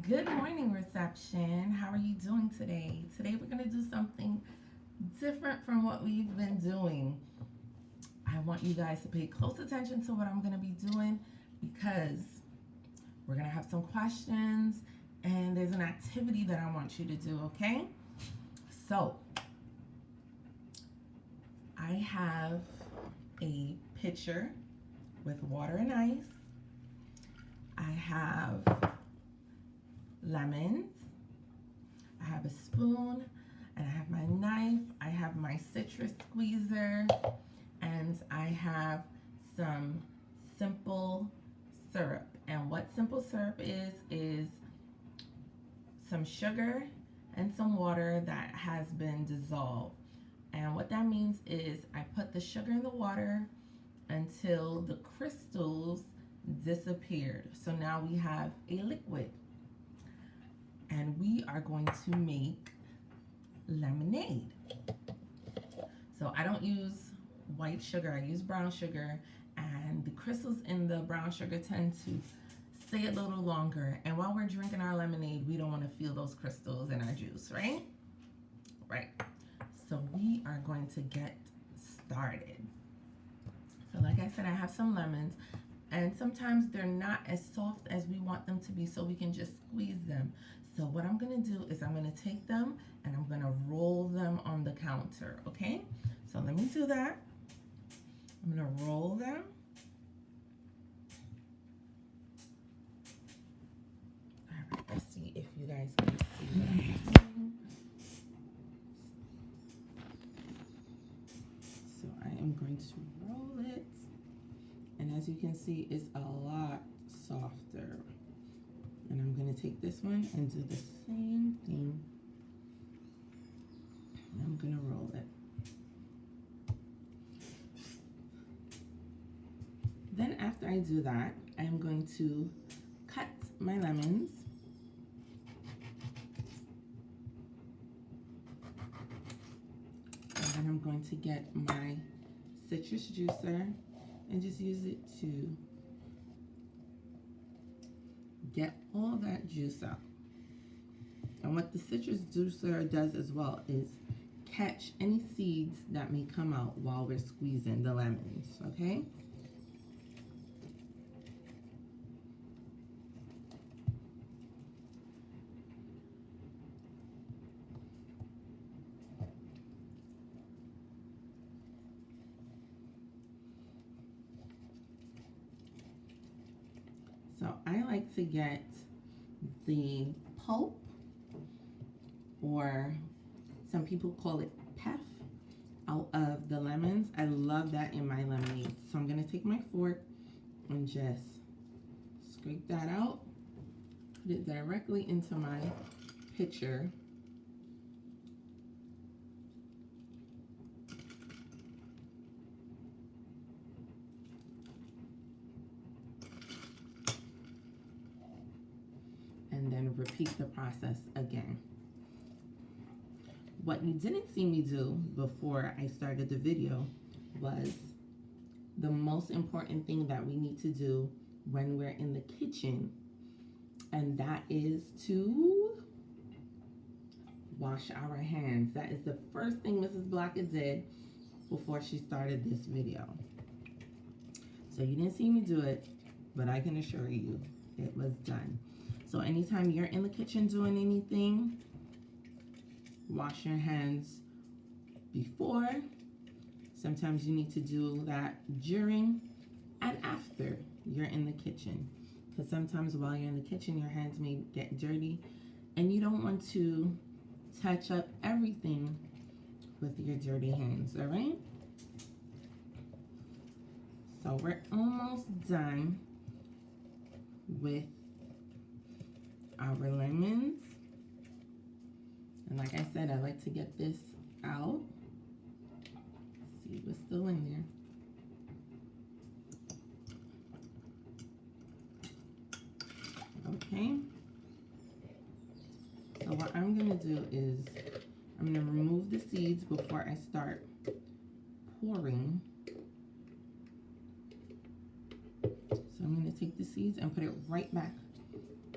Good morning, reception. How are you doing today? Today, we're going to do something different from what we've been doing. I want you guys to pay close attention to what I'm going to be doing because we're going to have some questions and there's an activity that I want you to do, okay? So, I have a pitcher with water and ice. I have lemons. I have a spoon and I have my knife. I have my citrus squeezer and I have some simple syrup. And what simple syrup is some sugar and some water that has been dissolved. And what that means is I put the sugar in the water until the crystals disappeared. So now we have a liquid. And we are going to make lemonade. So I don't use white sugar, I use brown sugar, and the crystals in the brown sugar tend to stay a little longer. And while we're drinking our lemonade, we don't want to feel those crystals in our juice, right? Right. So we are going to get started. So like I said, I have some lemons, and sometimes they're not as soft as we want them to be, so we can just squeeze them. So what I'm gonna do is I'm gonna take them and I'm gonna roll them on the counter, okay? So let me do that. I'm gonna roll them. All right, let's see if you guys can see what I'm doing. So I am going to roll it. And as you can see, it's a lot softer. And I'm going to take this one and do the same thing. And I'm going to roll it. Then after I do that, I'm going to cut my lemons. And then I'm going to get my citrus juicer and just use it to get all that juice out. And what the citrus juicer does as well is catch any seeds that may come out while we're squeezing the lemons, okay? So I like to get the pulp, or some people call it pef, out of the lemons. I love that in my lemonade. So I'm gonna take my fork and just scrape that out, put it directly into my pitcher. And then repeat the process again. What you didn't see me do before I started the video was the most important thing that we need to do when we're in the kitchen, and that is to wash our hands. That is the first thing Mrs. Blocker did before she started this video. So you didn't see me do it, but I can assure you it was done. So anytime you're in the kitchen doing anything, wash your hands before. Sometimes you need to do that during and after you're in the kitchen. Because sometimes while you're in the kitchen, your hands may get dirty and you don't want to touch up everything with your dirty hands, all right? So we're almost done with our lemons. And like I said, I like to get this out. See what's still in there. Okay. So what I'm gonna do is I'm gonna remove the seeds before I start pouring. So I'm gonna take the seeds and put it right back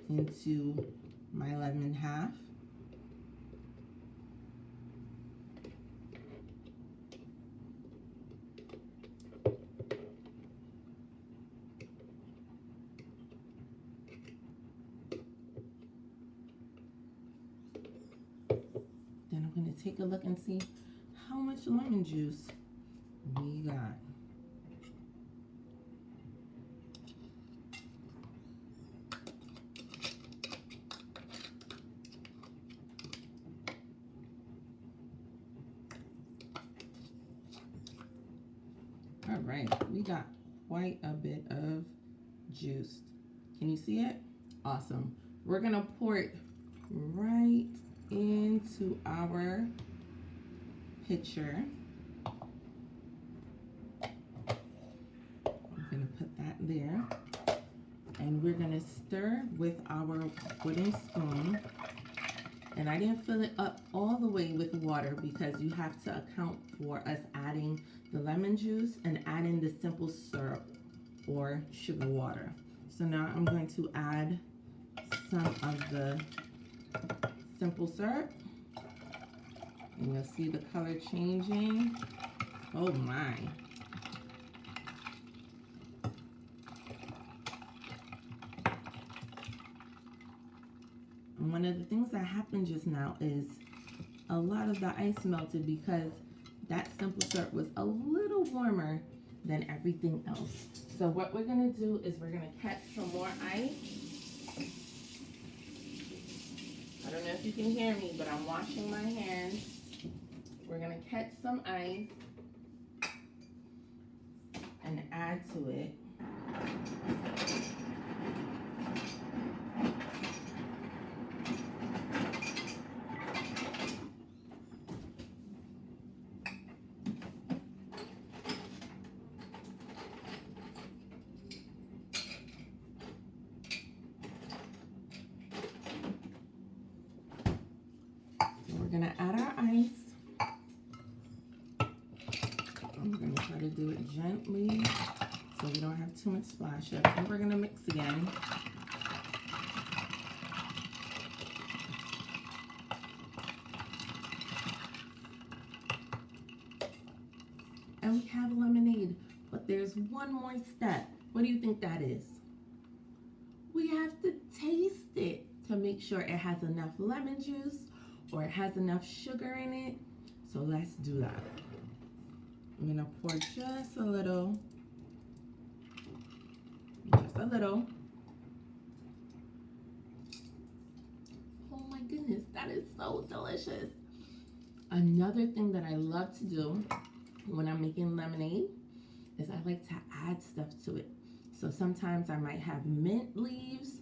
into my lemon half. Then I'm going to take a look and see how much lemon juice we got. All right, we got quite a bit of juice. Can you see it? Awesome. We're gonna pour it right into our pitcher. I'm gonna put that there. And we're gonna stir with our wooden spoon. And I didn't fill it up all the way with water because you have to account for us adding the lemon juice and adding the simple syrup or sugar water. So now I'm going to add some of the simple syrup. And you'll see the color changing. Oh my. And one of the things that happened just now is a lot of the ice melted because that simple syrup was a little warmer than everything else. So what we're gonna do is we're gonna catch some more ice. I don't know if you can hear me, but I'm washing my hands. We're gonna catch some ice and add to it. We're gonna add our ice. I'm gonna try to do it gently so we don't have too much splash up. And we're gonna mix again. And we have lemonade, but there's one more step. What do you think that is? We have to taste it to make sure it has enough lemon juice or it has enough sugar in it. So let's do that. I'm gonna pour just a little. Just a little. Oh my goodness, that is so delicious. Another thing that I love to do when I'm making lemonade is I like to add stuff to it. So sometimes I might have mint leaves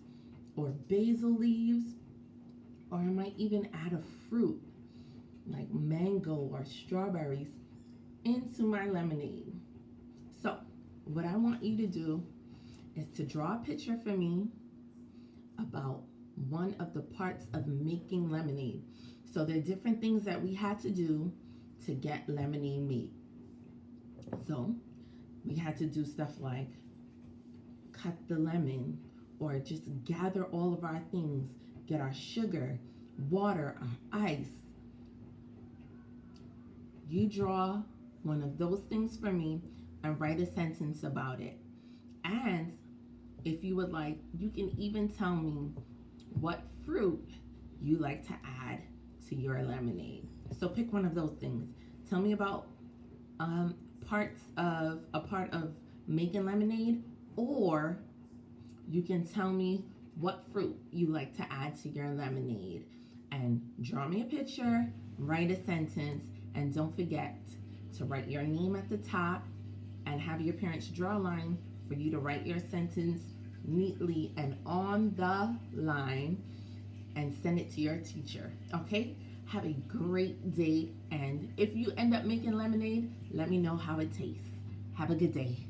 or basil leaves, or I might even add a fruit like mango or strawberries into my lemonade. So what I want you to do is to draw a picture for me about one of the parts of making lemonade. So there are different things that we had to do to get lemonade made. So we had to do stuff like cut the lemon, or just gather all of our things, get our sugar, water, our ice. You draw one of those things for me and write a sentence about it. And if you would like, you can even tell me what fruit you like to add to your lemonade. So pick one of those things. Tell me about a part of making lemonade, or you can tell me what fruit you like to add to your lemonade. And draw me a picture, write a sentence, and don't forget to write your name at the top and have your parents draw a line for you to write your sentence neatly and on the line and send it to your teacher. Okay? Have a great day, and if you end up making lemonade, let me know how it tastes. Have a good day.